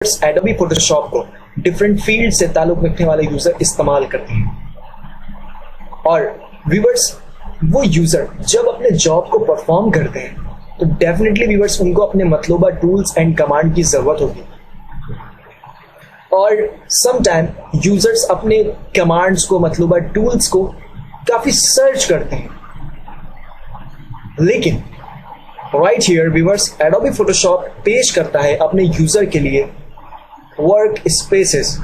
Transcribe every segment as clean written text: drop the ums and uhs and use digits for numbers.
Adobe Photoshop को different field से ताल्लुक रखने वाले यूजर इस्तेमाल करते हैं और व्यूअर्स वो यूजर जब अपने जॉब को परफॉर्म करते हैं तो डेफिनेटली व्यूअर्स उनको अपने मतलूबा टूल्स एंड कमांड की जरूरत होगी और समटाइम यूजर्स अपने कमांड्स को मतलूबा टूल्स को काफी सर्च करते हैं, लेकिन right here viewers Adobe Photoshop पेश करता है अपने यूजर के लिए work spaces.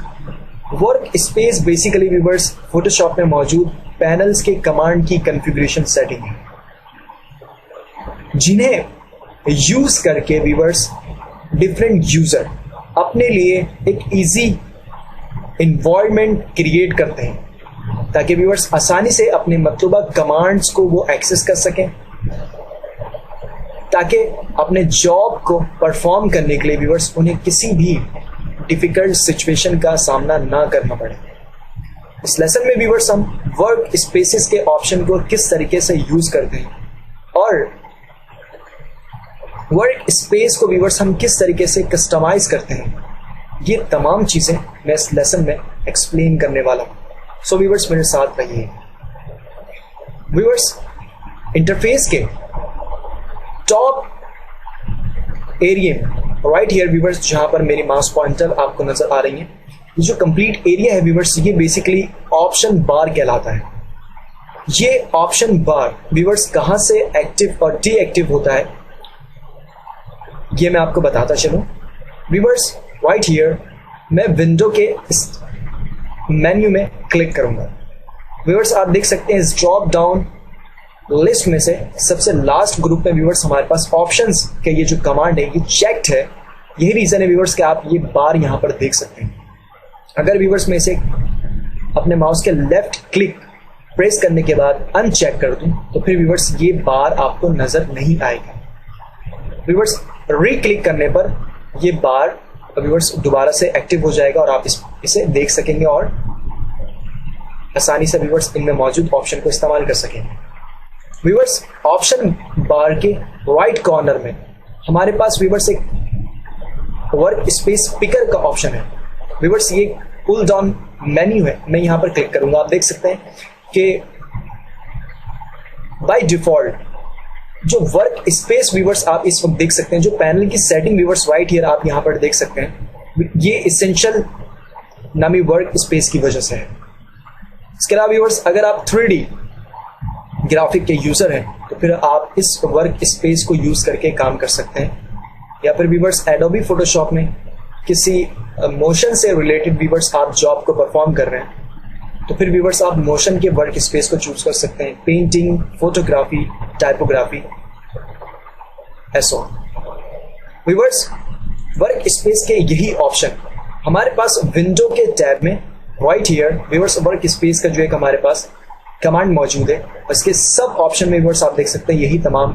Work space basically viewers Photoshop में मौजूद पैनल्स के कमांड की कॉन्फ़िगरेशन सेटिंग है, जिन्हें यूज करके व्यूअर्स डिफरेंट यूजर अपने लिए एक इजी इन्वायरमेंट क्रिएट करते हैं ताकि व्यूअर्स आसानी से अपने मतलूबा कमांड्स को वो एक्सेस कर सकें, ताकि अपने जॉब को परफॉर्म करने के लिए व्यूअर्स उन्हें किसी भी डिफिकल्ट सिचुएशन का सामना ना करना पड़े। इस लेसन में व्यूअर्स हम वर्क स्पेसेस के ऑप्शन को किस तरीके से यूज करते हैं और वर्क स्पेस को व्यूअर्स हम किस तरीके से कस्टमाइज करते हैं, ये तमाम चीजें मैं इस लेसन में एक्सप्लेन करने वाला हूं। सो व्यूअर्स मेरे साथ रहिए। व्यूअर्स इंटरफेस के टॉप एरिया में राइट हियर व्यूअर्स जहां पर मेरी माउस पॉइंटर आपको नजर आ रही है, ये जो कंप्लीट एरिया है व्यूअर्स ये बेसिकली ऑप्शन बार कहलाता है। ये ऑप्शन बार व्यूअर्स कहां से एक्टिव और डीएक्टिव होता है ये मैं आपको बताता चलूं। व्यूअर्स राइट हियर मैं विंडो के इस मेन्यू में क्लिक करूंगा। व्यूअर्स आप देख सकते हैं इस ड्रॉप डाउन लिस्ट में से सबसे लास्ट ग्रुप में व्यूअर्स हमारे पास ऑप्शंस के ये जो कमांड है ये चेक्ड है। यही रीजन है व्यूअर्स कि आप ये बार यहां पर देख सकते हैं। अगर व्यूअर्स में इसे अपने माउस के लेफ्ट क्लिक प्रेस करने के बाद अनचेक कर दूं तो फिर व्यूअर्स ये बार आपको नजर नहीं आएगा। व्यूअर्स री-क्लिक करने पर ये बार व्यूअर्स दोबारा से एक्टिव हो जाएगा और आप इसे देख सकेंगे और आसानी से व्यूअर्स इनमें मौजूद ऑप्शन को इस्तेमाल कर सकेंगे। व्यूअर्स ऑप्शन बार के राइट कॉर्नर में हमारे पास व्यूअर्स एक वर्क स्पेस पिकर का ऑप्शन है। व्यूअर्स ये पुल डाउन मेन्यू है, मैं यहां पर क्लिक करूंगा। आप देख सकते हैं कि बाय डिफॉल्ट जो वर्क स्पेस व्यूअर्स आप इस वक्त देख सकते हैं, जो पैनल की सेटिंग व्यूअर्स राइट हियर आप यहां पर देख सकते हैं, ये एसेंशियल नामी वर्क स्पेस की वजह से है। इसके अलावा व्यूअर्स अगर आप 3D ग्राफिक के यूजर हैं तो फिर आप इस वर्क स्पेस को यूज करके काम कर सकते हैं, या फिर व्यूअर्स एडोबी फोटोशॉप में किसी मोशन से रिलेटेड व्यूअर्स आप जॉब को परफॉर्म कर रहे हैं तो फिर व्यूअर्स आप मोशन के वर्क स्पेस को चूज कर सकते हैं, पेंटिंग, फोटोग्राफी, टाइपोग्राफी, ऐसा। व्यूअर्स वर्क स्पेस के यही ऑप्शन हमारे पास विंडो के टैब में right here viewers work space का जो एक हमारे पास कमांड मौजूद है, इसके सब ऑप्शन में व्यूअर्स आप देख सकते हैं यही तमाम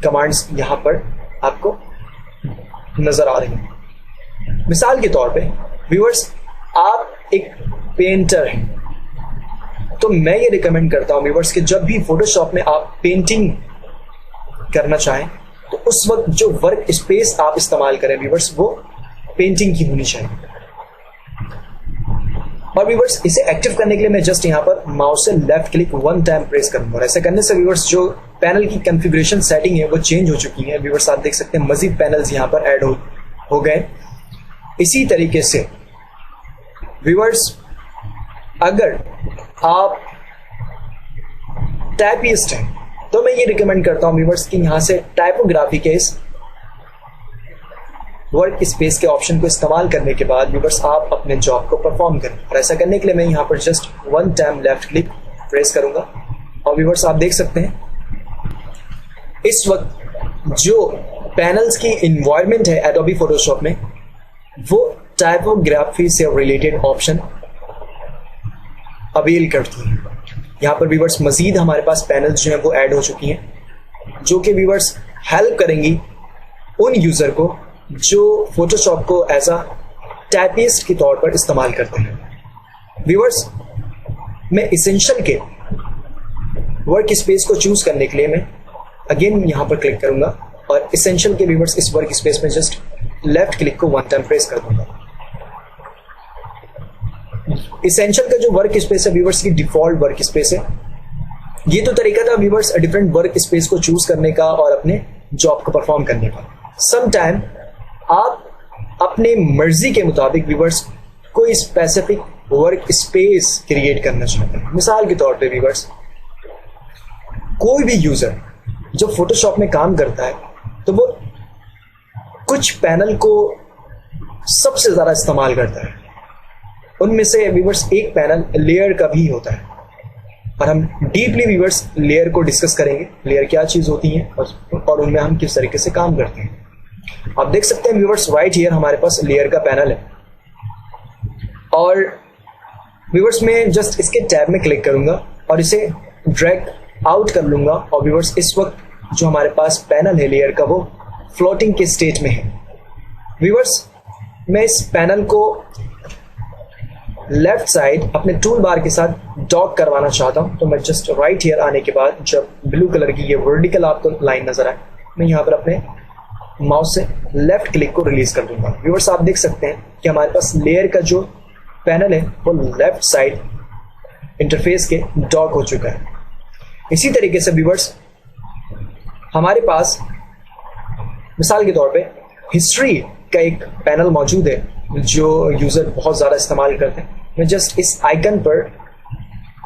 कमांड्स यहां पर आपको नजर आ रही हैं। मिसाल के तौर पे व्यूअर्स आप एक पेंटर हैं तो मैं ये रिकमेंड करता हूं व्यूअर्स कि जब भी फोटोशॉप में आप पेंटिंग करना चाहें तो उस वक्त जो वर्क स्पेस आप इस्तेमाल करें व्यूअर्स वो पेंटिंग की होनी चाहिए। और व्यूअर्स इसे एक्टिव करने के लिए मैं जस्ट यहां पर माउस से left click one time press करूंगा और ऐसे करने से व्यूअर्स जो पैनल की कॉन्फ़िगरेशन सेटिंग है वो चेंज हो चुकी है। व्यूअर्स आप देख सकते हैं मजीद पैनल्स यहां पर ऐड हो गए। इसी तरीके से व्यूअर्स अगर आप टाइपिस्ट हैं तो मैं ये रिकमेंड करता हूं व्यूअर्स कि यहां से टाइपोग्राफी के इस वर्क स्पेस के ऑप्शन को इस्तेमाल करने के बाद व्यूअर्स आप अपने जॉब को परफॉर्म करें। और ऐसा करने के लिए मैं यहां पर just one time left click press करूंगा और व्यूअर्स आप देख सकते हैं इस वक्त जो पैनल्स की इन्वायरमेंट है एडोबी फोटोशॉप में वो टाइपोग्राफी से रिलेटेड ऑप्शन अवेल करती है। यहाँ पर व्यूअर्स मजीद हमारे पास पैनल्स जो हैं वो ऐड हो चुकी हैं जो कि व्यूअर्स हेल्प करेंगी उन यूजर को जो फोटोशॉप को एज अ टाइपिस्ट के तौर पर इस्तेमाल करते हैं। व्यूअर्स मैं एसेंशियल के वर्क स्पेस को चूज करने के लिए मैं अगेन यहां पर क्लिक करूंगा और एसेंशियल के व्यूअर्स इस वर्क स्पेस में जस्ट लेफ्ट क्लिक को 1 टाइम प्रेस कर दूंगा। इसेंशियल का जो वर्क स्पेस है व्यूअर्स की डिफॉल्ट वर्क स्पेस है। ये तो तरीका था व्यूअर्स डिफरेंट वर्क स्पेस को चूज करने का और अपने जॉब को परफॉर्म करने का। सम टाइम आप अपने मर्जी के मुताबिक व्यूअर्स कोई स्पेसिफिक वर्क स्पेस क्रिएट करना चाहते हैं। मिसाल के तौर पे व्यूअर्स कोई भी यूजर जो फोटोशॉप में काम करता है तो वो कुछ पैनल को सबसे ज्यादा इस्तेमाल करता है। उनमें से व्यूअर्स एक पैनल लेयर का भी होता है और हम डीपली व्यूअर्स लेयर को डिस्कस करेंगे, लेयर क्या चीज होती है और उनमें हम किस तरीके से काम करते हैं। आप देख सकते हैं व्यूअर्स राइट हियर हमारे पास लेयर का पैनल है और व्यूअर्स में जस्ट इसके टैब में क्लिक करूंगा और इसे ड्रैग आउट कर लूंगा और व्यूअर्स इस वक्त जो हमारे पास पैनल है लेयर का वो फ्लोटिंग के स्टेट में है। व्यूअर्स मैं इस पैनल को लेफ्ट साइड अपने टूल बार के साथ डॉक करवाना चाहता हूं तो मैं जस्ट राइट हियर आने के बाद जब ब्लू कलर की ये वर्टिकल आपको लाइन नजर आए मैं यहां पर अपने माउस से लेफ्ट क्लिक को रिलीज कर दूंगा। व्यूअर्स आप देख सकते हैं कि हमारे पास लेयर का जो पैनल है वो लेफ्ट साइड इंटरफेस के डॉक हो चुका है। इसी तरीके से व्यूअर्स हमारे पास मिसाल के तौर पे हिस्ट्री का एक पैनल मौजूद है जो यूजर बहुत ज्यादा इस्तेमाल करते हैं। मैं जस्ट इस आइकन पर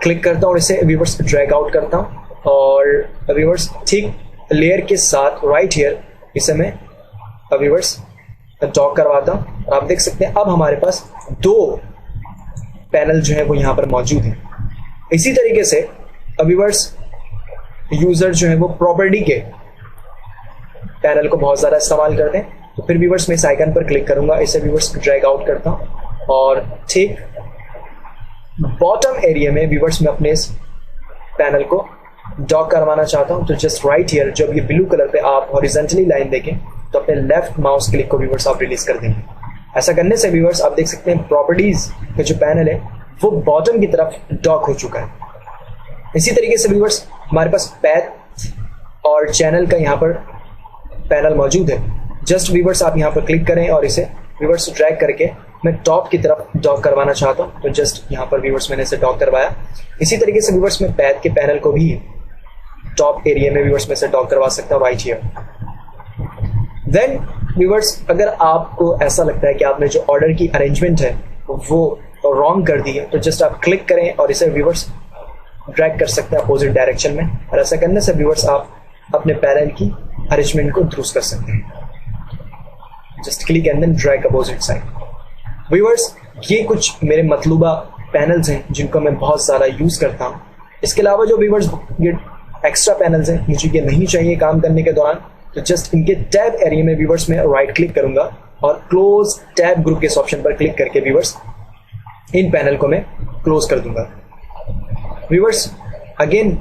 क्लिक करता हूं और इसे व्यूअर्स ड्रैग आउट करता हूं और व्यूअर्स ठीक लेयर के साथ राइट हियर इसे मैं व्यूअर्स डॉक करवाता हूं। आप देख सकते हैं अब हमारे पास 2 पैनल जो है वो यहां पर मौजूद है। इसी तरीके से व्यूअर्स यूजर जो है वो प्रॉपर्टी के पैनल को बहुत ज्यादा इस्तेमाल करते हैं तो फिर व्यूअर्स मैं इस आइकन पर क्लिक करूंगा, इसे व्यूअर्स ड्रैग आउट करता हूं और ठीक बॉटम एरिया में व्यूअर्स मैं अपने इस पैनल को डॉक करवाना चाहता हूं तो जस्ट राइट हियर जब ये ब्लू कलर पे आप हॉरिजॉन्टली लाइन देखें तो अपने लेफ्ट माउस क्लिक को व्यूअर्स आप रिलीज कर देंगे। ऐसा करने से व्यूअर्स आप देख सकते हैं प्रॉपर्टीज का जो पैनल है वो बॉटम की तरफ डॉक हो चुका है। इसी तरीके से व्यूअर्स हमारे पास पैथ और चैनल का यहाँ पर पैनल मौजूद है। जस्ट व्यूअर्स आप यहाँ पर क्लिक करें और इसे व्यूअर्स ड्रैग करके मैं टॉप की तरफ डॉक करवाना चाहता हूँ तो जस्ट यहाँ पर व्यूअर्स मैंने इसे डॉक करवाया। इसी तरीके से व्यूअर्स मैं पैथ के पैनल को भी टॉप एरिया में व्यूअर्स में से डॉक करवा सकता हूँ राइट हियर। देन व्यूअर्स अगर आपको ऐसा लगता है कि आपने जो ऑर्डर की अरेंजमेंट है वो रॉन्ग कर दी है तो जस्ट आप क्लिक करें और इसे व्यूअर्स ड्रैग कर सकते हैं अपोजिट डायरेक्शन में और ऐसा करने से व्यूअर्स आप अपने पैनल की अरेंजमेंट को दुरुस्त कर सकते हैं। Just click and then drag opposite side. Viewers ये कुछ मेरे मतलूबा पैनल्स हैं जिनको मैं बहुत ज़्यादा यूज़ करता हूँ। इसके अलावा जो व्यूअर्स ये एक्स्ट्रा पैनल्स हैं मुझे ये नहीं चाहिए काम करने के दौरान तो जस्ट इनके टैब एरिया में व्यूअर्स में राइट क्लिक करूंगा और क्लोज टैब ग्रुप के ऑप्शन पर क्लिक करके व्यूअर्स इन पैनल को मैं क्लोज कर दूंगा। व्यूअर्स अगेन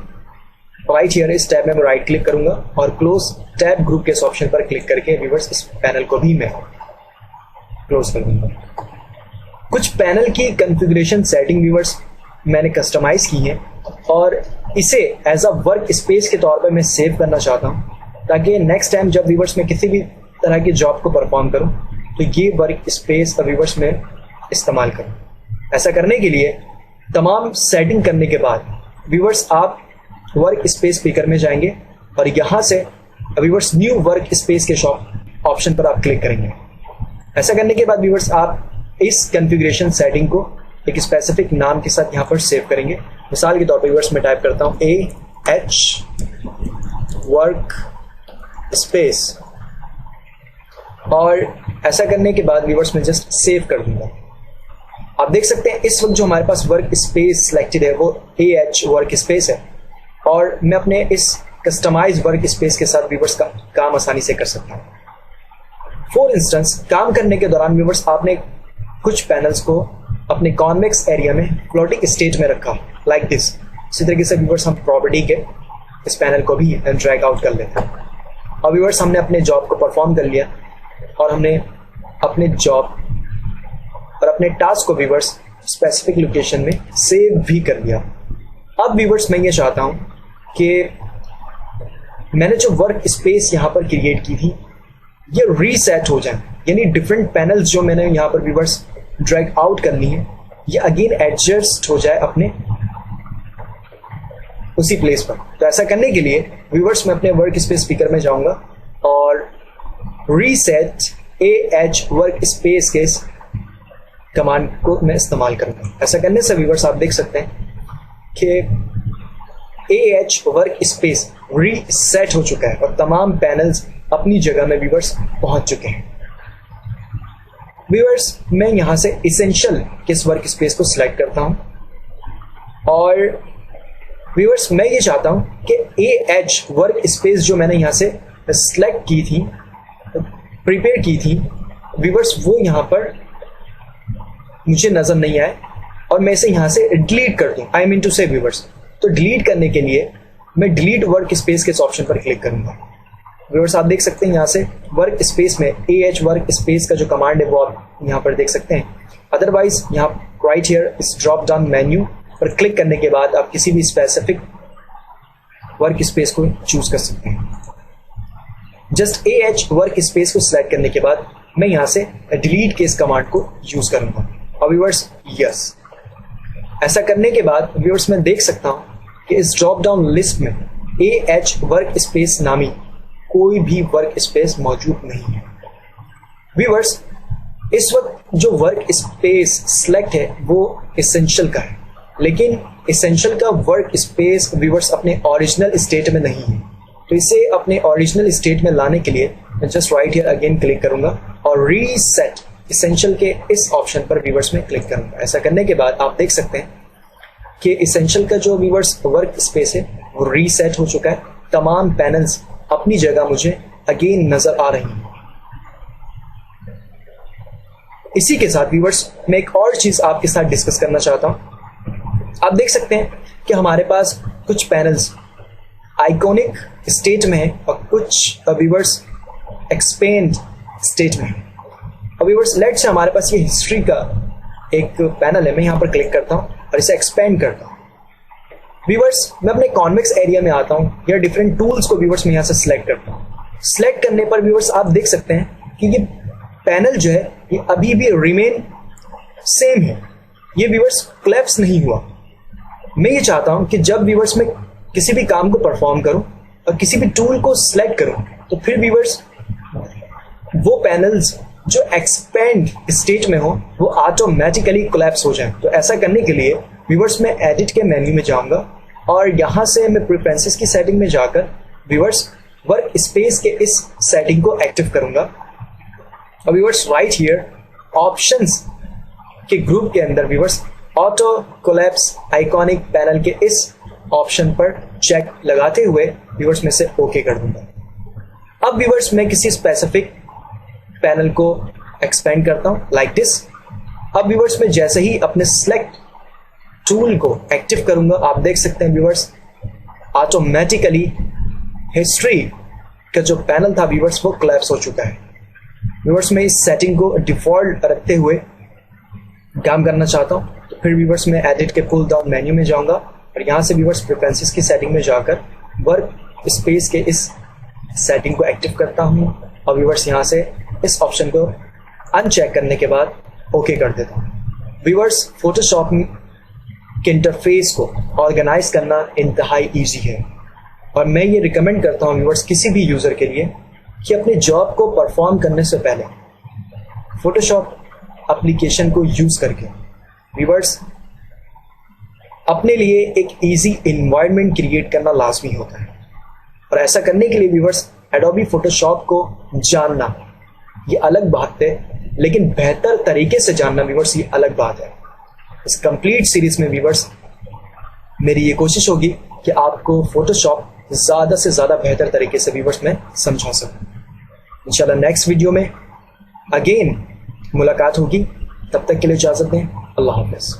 राइट हियर इस टैब में मैं राइट क्लिक करूंगा और क्लोज टैब ग्रुप के ऑप्शन पर क्लिक करके व्यूअर्स इस पैनल को भी मैं क्लोज कर दूंगा। कुछ पैनल की कॉन्फ़िगरेशन सेटिंग व्यूअर्स मैंने कस्टमाइज की है और इसे एज अ वर्क स्पेस के तौर पर मैं सेव करना चाहता हूं ताकि नेक्स्ट टाइम जब व्यूअर्स में किसी भी तरह की जॉब को परफॉर्म करूं तो ये वर्क स्पेस व्यूअर्स में इस्तेमाल करूं। ऐसा करने के लिए तमाम सेटिंग करने के बाद व्यूअर्स आप वर्क स्पेस स्पीकर में जाएंगे और यहां से व्यूअर्स न्यू वर्क स्पेस के शॉप ऑप्शन पर आप क्लिक करेंगे। ऐसा करने के बाद व्यूअर्स आप इस कॉन्फ़िगरेशन सेटिंग को एक स्पेसिफिक नाम के साथ यहां पर सेव करेंगे। मिसाल के तौर पर व्यूअर्स मैं टाइप करता हूं AH वर्क स्पेस और ऐसा करने के बाद व्यूअर्स मैं जस्ट सेव कर दूंगा। आप देख सकते हैं इस वक्त जो हमारे पास वर्क स्पेस सिलेक्टेड है वो AH वर्क स्पेस है और मैं अपने इस कस्टमाइज वर्क स्पेस के साथ व्यूअर्स का काम आसानी से कर सकता हूं। फॉर इंस्टेंस काम करने के दौरान व्यूअर्स आपने कुछ पैनल्स को अपने कॉन्वेक्स एरिया में फ्लोटिंग स्टेट में रखा लाइक दिस। इसी तरीके से व्यूअर्स हम प्रॉपर्टी के इस पैनल को भी ड्रैग आउट कर लेते हैं और व्यूअर्स हमने अपने जॉब को परफॉर्म कर लिया और हमने अपने जॉब और अपने टास्क को व्यूअर्स स्पेसिफिक लोकेशन में सेव भी कर लिया। अब व्यूअर्स मैं ये चाहता हूं कि मैंने जो वर्क स्पेस यहां पर क्रिएट की थी ये रीसेट हो जाए यानी डिफरेंट पैनल्स जो मैंने यहाँ पर व्यूअर्स ड्रैग आउट करनी है, ये अगेन एडजस्ट हो जाए अपने उसी प्लेस पर। तो ऐसा करने के लिए व्यूअर्स मैं अपने वर्क स्पेस स्पीकर में जाऊंगा और रीसेट AH वर्क स्पेस के इस कमांड को मैं इस्तेमाल करूंगा। ऐसा करने से व्यूअर्स आप देख सकते हैं कि AH वर्क स्पेस रीसेट हो चुका है और तमाम पैनल्स अपनी जगह में व्यूअर्स पहुंच चुके हैं। व्यूअर्स मैं यहां से इसेंशियल के इस वर्क स्पेस को सिलेक्ट करता हूं और व्यूअर्स मैं ये चाहता हूं कि AH वर्क स्पेस जो मैंने यहां से सिलेक्ट की थी, प्रिपेयर की थी व्यूअर्स, वो यहां पर मुझे नजर नहीं आए और मैं इसे यहां से डिलीट कर दूं। आई मीन टू से व्यूअर्स, तो डिलीट करने के लिए मैं डिलीट वर्क स्पेस के इस ऑप्शन पर क्लिक करूंगा। व्यूअर्स आप देख सकते हैं यहाँ से वर्क स्पेस में AH वर्क स्पेस का जो कमांड है वो आप यहाँ पर देख सकते हैं। अदरवाइज यहाँ राइट हियर इस ड्रॉप डाउन मेन्यू पर क्लिक करने के बाद आप किसी भी स्पेसिफिक वर्क स्पेस को चूज कर सकते हैं। जस्ट AH वर्क स्पेस को सिलेक्ट करने के बाद मैं यहाँ से डिलीट के इस कमांड को यूज करूंगा। और व्यूअर्स यस, ऐसा करने के बाद व्यूअर्स मैं देख सकता हूं कि इस ड्रॉप डाउन लिस्ट में AH वर्क स्पेस नामी कोई भी वर्क स्पेस मौजूद नहीं है। व्यूअर्स इस वक्त जो वर्क स्पेस सिलेक्ट है वो एसेंशियल का है, लेकिन एसेंशियल का वर्क स्पेस व्यूअर्स अपने ओरिजिनल स्टेट में नहीं है। तो इसे अपने ओरिजिनल स्टेट में लाने के लिए मैं just right here again click करूंगा और रीसेट एसेंशियल के इस ऑप्शन पर व्यूअर्स में क्लिक करूंगा। ऐसा करने के बाद आप देख सकते हैं कि एसेंशियल का जो व्यूअर्स वर्क स्पेस है वो रीसेट हो चुका है। तमाम पैनल्स अपनी जगह मुझे अगेन नजर आ रही हैं। इसी के साथ व्यूअर्स मैं एक और चीज आपके साथ डिस्कस करना चाहता हूं। आप देख सकते हैं कि हमारे पास कुछ पैनल्स आइकॉनिक स्टेट में है और कुछ व्यूअर्स एक्सपेंड स्टेट में है। और व्यूअर्स लेट्स से हमारे पास ये हिस्ट्री का एक पैनल है, मैं यहां पर क्लिक करता हूं और इसे एक्सपेंड करता हूं। व्यूअर्स मैं अपने कॉन्वेक्स एरिया में आता हूं या डिफरेंट टूल्स को व्यूअर्स मैं यहां से सिलेक्ट करता हूं। सिलेक्ट करने पर व्यूअर्स आप देख सकते हैं कि ये पैनल जो है ये अभी भी रिमेन सेम है, ये व्यूअर्स कोलैप्स नहीं हुआ। मैं ये चाहता हूं कि जब व्यूअर्स मैं किसी भी काम को परफॉर्म करूं और किसी भी टूल को सिलेक्ट करूं तो फिर व्यूअर्स वो पैनल्स जो एक्सपेंड स्टेट में हो वो ऑटोमेटिकली कोलैप्स हो जाए। तो ऐसा करने के लिए व्यूअर्स मैं एडिट के मेन्यू में जाऊंगा और यहां से मैं प्रेफरेंसेस की सेटिंग में जाकर व्यूअर्स वर्क स्पेस के इस सेटिंग को एक्टिव करूंगा। और व्यूअर्स राइट हियर ऑप्शंस के ग्रुप के अंदर viewers auto collapse iconic panel के इस ऑप्शन पर चेक लगाते हुए व्यूअर्स में से ओके कर दूंगा। अब व्यूअर्स मैं किसी स्पेसिफिक पैनल को एक्सपेंड करता हूं लाइक दिस। अब व्यूअर्स मैं जैसे ही अपने सिलेक्ट टूल को एक्टिव करूंगा आप देख सकते हैं व्यूअर्स ऑटोमेटिकली हिस्ट्री का जो पैनल था व्यूअर्स वो कोलैप्स हो चुका है। व्यूअर्स मैं इस सेटिंग को डिफॉल्ट रखते हुए काम करना चाहता हूं, तो फिर व्यूअर्स मैं एडिट के पुल डाउन मेन्यू में जाऊंगा और यहां से व्यूअर्स प्रेफरेंसेस की सेटिंग में जाकर वर्क स्पेस के इस सेटिंग को एक्टिव करता हूं और व्यूअर्स यहां से इस ऑप्शन को अनचेक करने के बाद ओके कर देता हूं। व्यूअर्स फोटोशॉप के इंटरफेस को ऑर्गेनाइज करना इंतहाई इजी है और मैं ये रिकमेंड करता हूं व्यूअर्स किसी भी यूजर के लिए कि अपने जॉब को परफॉर्म करने से पहले फोटोशॉप एप्लीकेशन को यूज करके व्यूअर्स अपने लिए एक इजी एनवायरनमेंट क्रिएट करना लाजमी होता है। और ऐसा करने के लिए व्यूअर्स एडोबी फोटोशॉप को जानना ये अलग बात है, लेकिन बेहतर तरीके से जानना व्यूअर्स ये अलग बात है। इस कंप्लीट सीरीज में व्यूअर्स मेरी ये कोशिश होगी कि आपको फोटोशॉप ज्यादा से ज्यादा बेहतर तरीके से व्यूअर्स में समझा सकूं। इंशाल्लाह नेक्स्ट वीडियो में अगेन मुलाकात होगी, तब तक के लिए इजाजत दें। अल्लाह हाफिज।